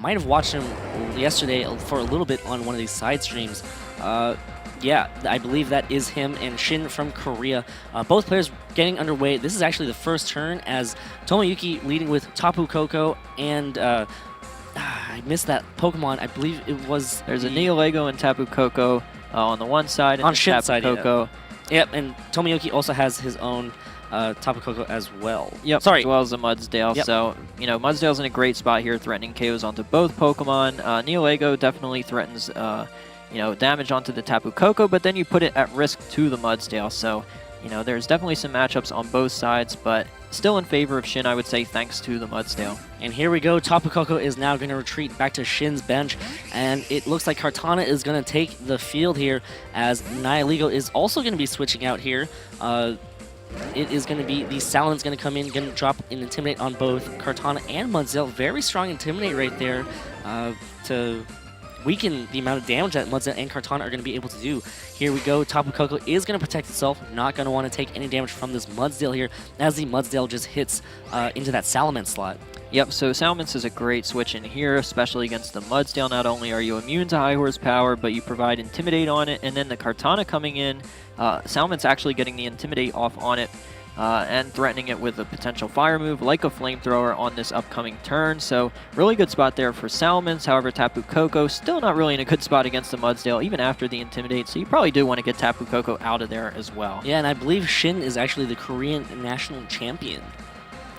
might have watched him yesterday for a little bit on one of these side streams. Yeah, I believe that is him and Shin from Korea. Both players getting underway. This is actually the first turn as Tomoyuki leading with Tapu Koko and I missed that Pokemon. I believe it was... There's a Neolego and Tapu Koko on the one side. And on Shin's side, Koko. Yeah. Yep, and Tomoyuki also has his own Tapu Koko as well. Yep, sorry. As well as a Mudsdale. Yep. So, you know, Mudsdale's in a great spot here, threatening KOs onto both Pokemon. Neolego definitely threatens, you know, damage onto the Tapu Koko, but then you put it at risk to the Mudsdale. So, you know, there's definitely some matchups on both sides, but still in favor of Shin, I would say, thanks to the Mudsdale. And here we go. Tapu Koko is now going to retreat back to Shin's bench, and it looks like Kartana is going to take the field here, as Nihilego is also going to be switching out here. It is going to be the Salamence going to come in, going to drop an Intimidate on both Kartana and Mudsdale. Very strong Intimidate right there to weaken the amount of damage that Mudsdale and Kartana are going to be able to do. Here we go. Tapu Koko is going to protect itself, not going to want to take any damage from this Mudsdale here, as the Mudsdale just hits into that Salamence slot. Yep, so Salamence is a great switch in here, especially against the Mudsdale. Not only are you immune to high horsepower, but you provide Intimidate on it, and then the Kartana coming in, Salamence actually getting the Intimidate off on it, and threatening it with a potential fire move like a flamethrower on this upcoming turn. So really good spot there for Salamence. However, Tapu Koko still not really in a good spot against the Mudsdale, even after the Intimidate. So you probably do want to get Tapu Koko out of there as well. Yeah, and I believe Shin is actually the Korean national champion.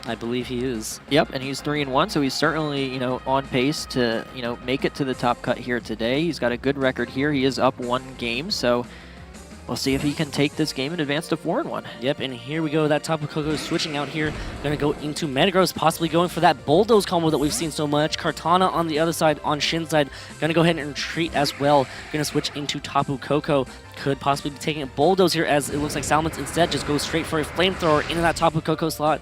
I believe he is. Yep, and he's 3-1, so he's certainly, you know, on pace to, you know, make it to the top cut here today. He's got a good record here. He is up 1 game, so we'll see if he can take this game and advance to 4-1. Yep, and here we go. That Tapu Koko is switching out here. Going to go into Metagross, possibly going for that Bulldoze combo that we've seen so much. Kartana on the other side, on Shin's side, going to go ahead and retreat as well. Going to switch into Tapu Koko. Could possibly be taking a Bulldoze here, as it looks like Salamence instead just goes straight for a Flamethrower into that Tapu Koko slot.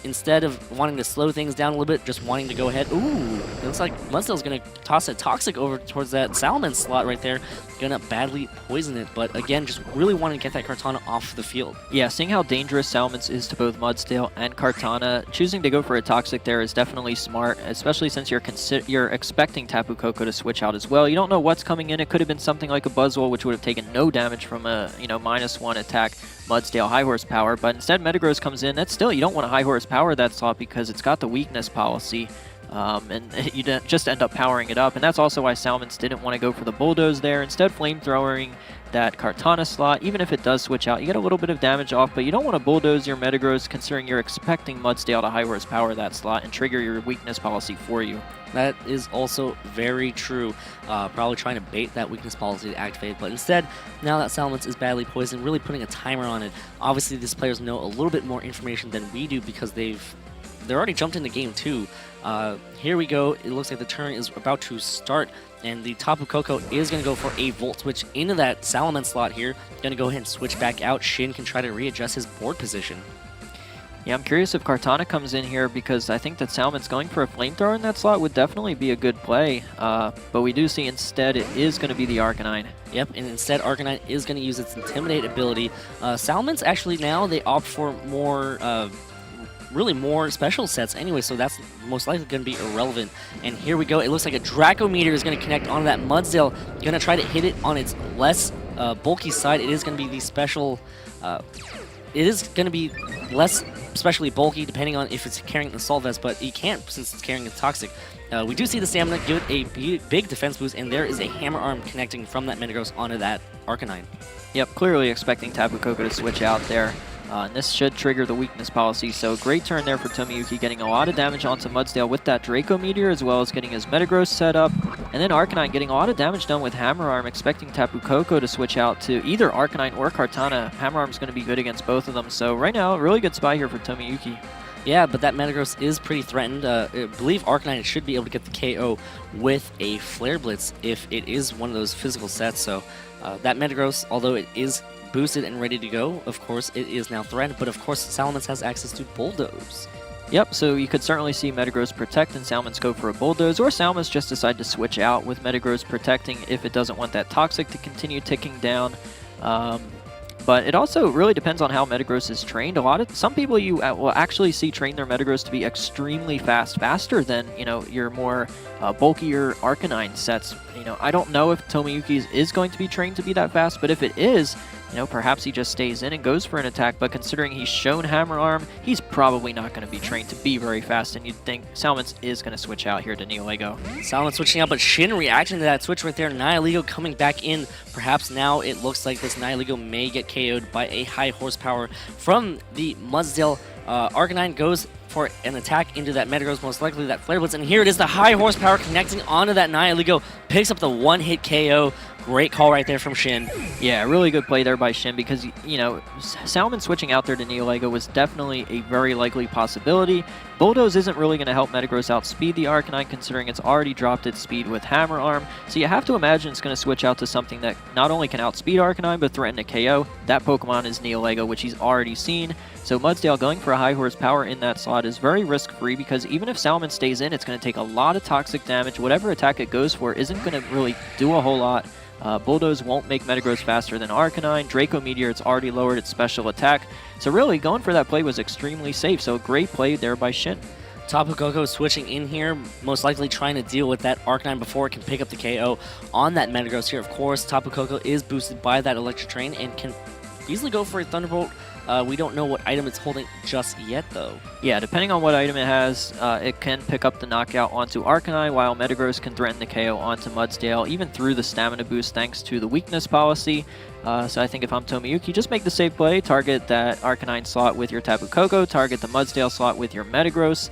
Instead of wanting to slow things down a little bit, just wanting to go ahead. Ooh, it looks like Mudsdale's going to toss a Toxic over towards that Salamence slot right there. Going to badly poison it, but again, just really wanting to get that Kartana off the field. Yeah, seeing how dangerous Salamence is to both Mudsdale and Kartana, choosing to go for a Toxic there is definitely smart, especially since you're expecting Tapu Koko to switch out as well. You don't know what's coming in. It could have been something like a Buzzwole, which would have taken no damage from a, you know, -1 attack Mudsdale high horsepower, but instead Metagross comes in. That's still, you don't want to high horsepower that slot because it's got the weakness policy, and you just end up powering it up, and that's also why Salamence didn't want to go for the Bulldoze there. Instead, flamethrowing that Kartana slot. Even if it does switch out, you get a little bit of damage off, but you don't want to Bulldoze your Metagross considering you're expecting Mudsdale to high horsepower that slot and trigger your weakness policy for you. That is also very true. Probably trying to bait that weakness policy to activate, but instead, now that Salamence is badly poisoned, really putting a timer on it. Obviously, these players know a little bit more information than we do because they're already jumped in the game too. Here we go. It looks like the turn is about to start, and the Tapu Koko is going to go for a Volt Switch into that Salamence slot here. Going to go ahead and switch back out. Shin can try to readjust his board position. Yeah, I'm curious if Kartana comes in here because I think that Salamence going for a Flamethrower in that slot would definitely be a good play. But we do see instead it is going to be the Arcanine. Yep, and instead Arcanine is going to use its Intimidate ability. Salamence actually now they opt for more, really more special sets anyway, so that's most likely going to be irrelevant. And here we go. It looks like a Draco Meteor is going to connect onto that Mudsdale. Going to try to hit it on its less bulky side. It is going to be the special... it is going to be less especially bulky depending on if it's carrying the Assault Vest, but it can't since it's carrying a Toxic. We do see the Stamina give it a big defense boost, and there is a Hammer Arm connecting from that Metagross onto that Arcanine. Yep, clearly expecting Tapu Koko to switch out there. And this should trigger the weakness policy, so great turn there for Tomoyuki, getting a lot of damage onto Mudsdale with that Draco Meteor, as well as getting his Metagross set up. And then Arcanine getting a lot of damage done with Hammer Arm, expecting Tapu Koko to switch out to either Arcanine or Kartana. Hammer Arm's going to be good against both of them, so right now, a really good spot here for Tomoyuki. Yeah, but that Metagross is pretty threatened. I believe Arcanine should be able to get the KO with a Flare Blitz if it is one of those physical sets, so that Metagross, although it is boosted and ready to go, of course it is now threatened, but of course Salamence has access to Bulldoze. Yep, so you could certainly see Metagross protect and Salamence go for a Bulldoze, or Salamence just decide to switch out with Metagross protecting if it doesn't want that Toxic to continue ticking down. But it also really depends on how Metagross is trained. Some people you will actually see train their Metagross to be extremely fast, faster than, you know, your more bulkier Arcanine sets. You know, I don't know if Tomoyuki's is going to be trained to be that fast, but if it is, you know, perhaps he just stays in and goes for an attack. But considering he's shown Hammer Arm, he's probably not going to be trained to be very fast, and you'd think Salamence is going to switch out here to Neolego. Salamence switching out, but Shin reacting to that switch right there. Nihilego coming back in. Perhaps now it looks like this Nihilego may get KO'd by a high horsepower from the Mudsdale. Arcanine goes for an attack into that Metagross, most likely that Flare Blitz, and here it is, the high horsepower connecting onto that Nihilego, picks up the one-hit KO. Great call right there from Shin. Yeah, really good play there by Shin because, you know, Salamence switching out there to Neolego was definitely a very likely possibility. Bulldoze isn't really going to help Metagross outspeed the Arcanine considering it's already dropped its speed with Hammer Arm. So you have to imagine it's going to switch out to something that not only can outspeed Arcanine but threaten to KO. That Pokemon is Neolego, which he's already seen. So Mudsdale going for a high horsepower in that slot is very risk-free because even if Salamence stays in, it's going to take a lot of toxic damage. Whatever attack it goes for isn't going to really do a whole lot. Bulldoze won't make Metagross faster than Arcanine. Draco Meteor, it's already lowered its special attack. So really, going for that play was extremely safe. So great play there by Shin. Tapu Koko switching in here, most likely trying to deal with that Arcanine before it can pick up the KO on that Metagross here. Of course, Tapu Koko is boosted by that Electric Train and can easily go for a Thunderbolt. We don't know what item it's holding just yet, though. Yeah, depending on what item it has, it can pick up the knockout onto Arcanine, while Metagross can threaten the KO onto Mudsdale, even through the stamina boost thanks to the weakness policy. So I think if I'm Tomoyuki, just make the safe play, target that Arcanine slot with your Tapu Koko, target the Mudsdale slot with your Metagross.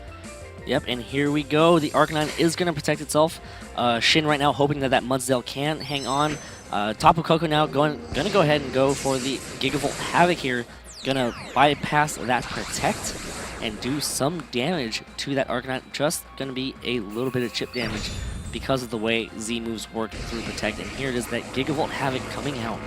Yep, and here we go. The Arcanine is going to protect itself. Shin right now hoping that Mudsdale can hang on. Tapu Koko now going to go ahead and go for the Gigavolt Havoc here. Gonna bypass that Protect and do some damage to that Arcanine. Just gonna be a little bit of chip damage because of the way Z moves work through Protect. And here it is, that Gigavolt Havoc coming out.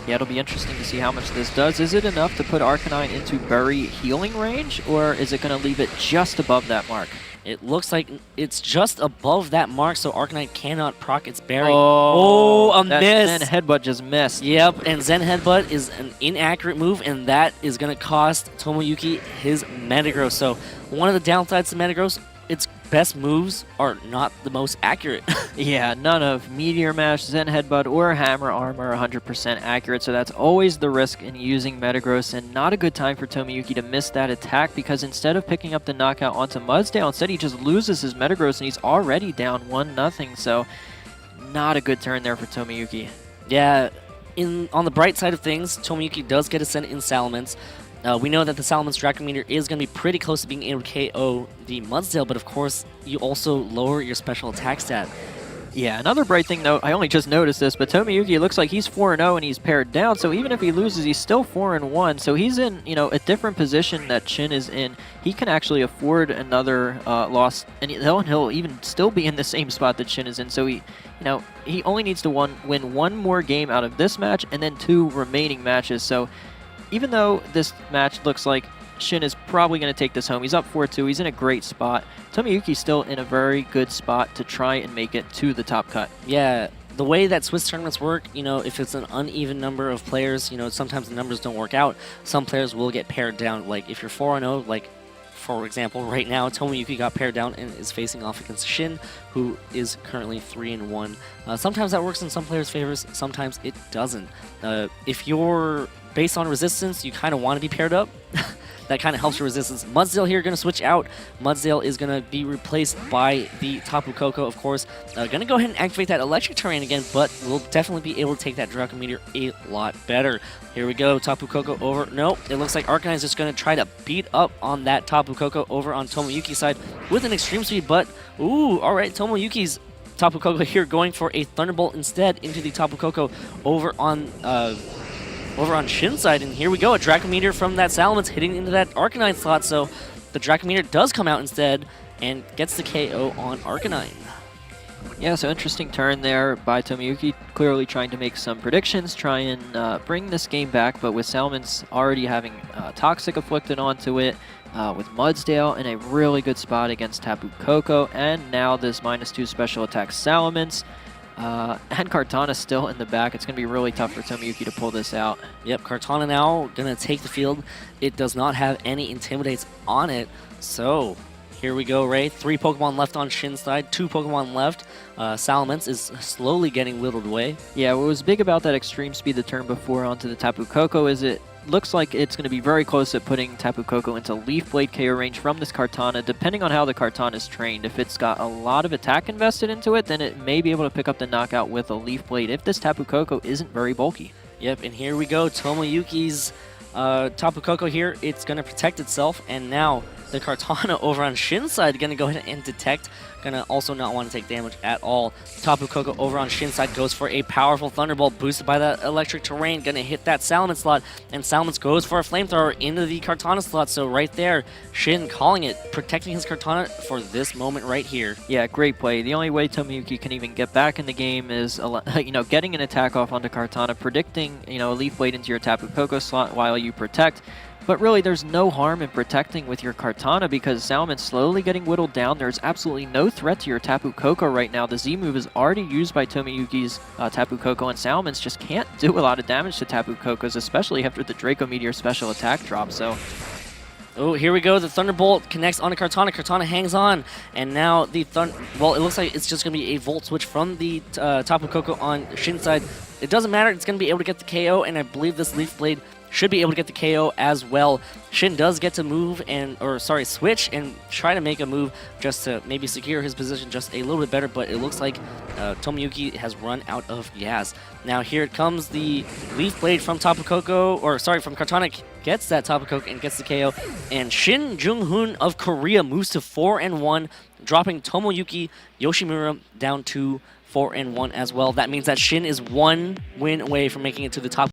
Yeah, it'll be interesting to see how much this does. Is it enough to put Arcanine into Bury healing range, or is it gonna leave it just above that mark? It looks like it's just above that mark, so Arcanine cannot proc its Bury. Oh, a miss! Zen Headbutt just missed. Yep, and Zen Headbutt is an inaccurate move, and that is going to cost Tomoyuki his Metagross. So one of the downsides to Metagross, its best moves are not the most accurate. Yeah, none of Meteor Mash, Zen Headbutt, or Hammer Arm are 100% accurate, so that's always the risk in using Metagross, and not a good time for Tomoyuki to miss that attack, because instead of picking up the knockout onto Mudsdale, instead he just loses his Metagross, and he's already down 1-0, so not a good turn there for Tomoyuki. Yeah, on the bright side of things, Tomoyuki does get a send in Salamence. We know that the Salamence Draco Meteor is going to be pretty close to being able to KO the Mudsdale, but of course, you also lower your special attack stat. Yeah, another bright thing, though, I only just noticed this, but Tomoyuki looks like he's 4-0 and he's paired down, so even if he loses, he's still 4-1, so he's in, you know, a different position that Shin is in. He can actually afford another loss, and he'll even still be in the same spot that Shin is in, so he only needs to win one more game out of this match and then 2 remaining matches, so even though this match looks like Shin is probably going to take this home, he's up 4-2, he's in a great spot. Tomoyuki's still in a very good spot to try and make it to the top cut. Yeah, the way that Swiss tournaments work, you know, if it's an uneven number of players, you know, sometimes the numbers don't work out. Some players will get paired down. Like, if you're 4-0, like, for example, right now, Tomoyuki got paired down and is facing off against Shin, who is currently 3-1. Sometimes that works in some players' favors, sometimes it doesn't. If you're based on resistance, you kind of want to be paired up. That kind of helps your resistance. Mudsdale here going to switch out. Mudsdale is going to be replaced by the Tapu Koko, of course. Going to go ahead and activate that Electric Terrain again, but we'll definitely be able to take that Draco Meteor a lot better. Here we go, Tapu Koko over. Nope, it looks like Arcanine is just going to try to beat up on that Tapu Koko over on Tomoyuki's side with an Extreme Speed, but ooh, all right, Tomoyuki's Tapu Koko here going for a Thunderbolt instead into the Tapu Koko over on Shin's side, and here we go, a Draco Meteor from that Salamence hitting into that Arcanine slot, so the Draco Meteor does come out instead and gets the KO on Arcanine. Yeah, so interesting turn there by Tomoyuki, clearly trying to make some predictions, try and bring this game back, but with Salamence already having Toxic afflicted onto it, with Mudsdale in a really good spot against Tapu Koko, and now this -2 special attack Salamence. And Kartana still in the back. It's going to be really tough for Tomoyuki to pull this out. Yep, Kartana now going to take the field. It does not have any Intimidates on it, so here we go, Ray. 3 Pokemon left on Shin's side, 2 Pokemon left. Salamence is slowly getting whittled away. Yeah, what was big about that extreme speed the turn before onto the Tapu Koko is it looks like it's going to be very close at putting Tapu Koko into Leaf Blade KO range from this Kartana, depending on how the Kartana is trained. If it's got a lot of attack invested into it, then it may be able to pick up the knockout with a Leaf Blade if this Tapu Koko isn't very bulky. Yep, and here we go. Tomoyuki's Tapu Koko here. It's going to protect itself, and now the Kartana over on Shin's side going to go ahead and detect. Going to also not want to take damage at all. Tapu Koko over on Shin's side goes for a powerful Thunderbolt boosted by that electric terrain. Going to hit that Salamence slot, and Salamence goes for a Flamethrower into the Kartana slot. So right there, Shin calling it, protecting his Kartana for this moment right here. Yeah, great play. The only way Tomoyuki can even get back in the game is, getting an attack off onto Kartana, predicting, a Leaf Blade into your Tapu Koko slot while you protect. But really, there's no harm in protecting with your Kartana because Salamence slowly getting whittled down. There's absolutely no threat to your Tapu Koko right now. The Z move is already used by Tomoyuki's Tapu Koko, and Salamence just can't do a lot of damage to Tapu Kokos, especially after the Draco Meteor special attack drop. So, oh, here we go. The Thunderbolt connects onto Kartana. Kartana hangs on, and now the it looks like it's just going to be a Volt Switch from the Tapu Koko on Shin's side. It doesn't matter. It's going to be able to get the KO, and I believe this Leaf Blade should be able to get the KO as well. Shin does get to move switch and try to make a move just to maybe secure his position just a little bit better, but it looks like Tomoyuki has run out of gas. Now here it comes, the Leaf Blade from from Kartana gets that Tapu Koko and gets the KO, and Shin Junghoon of Korea moves to 4-1, dropping Tomoyuki Yoshimura down to 4-1 as well. That means that Shin is 1 win away from making it to the top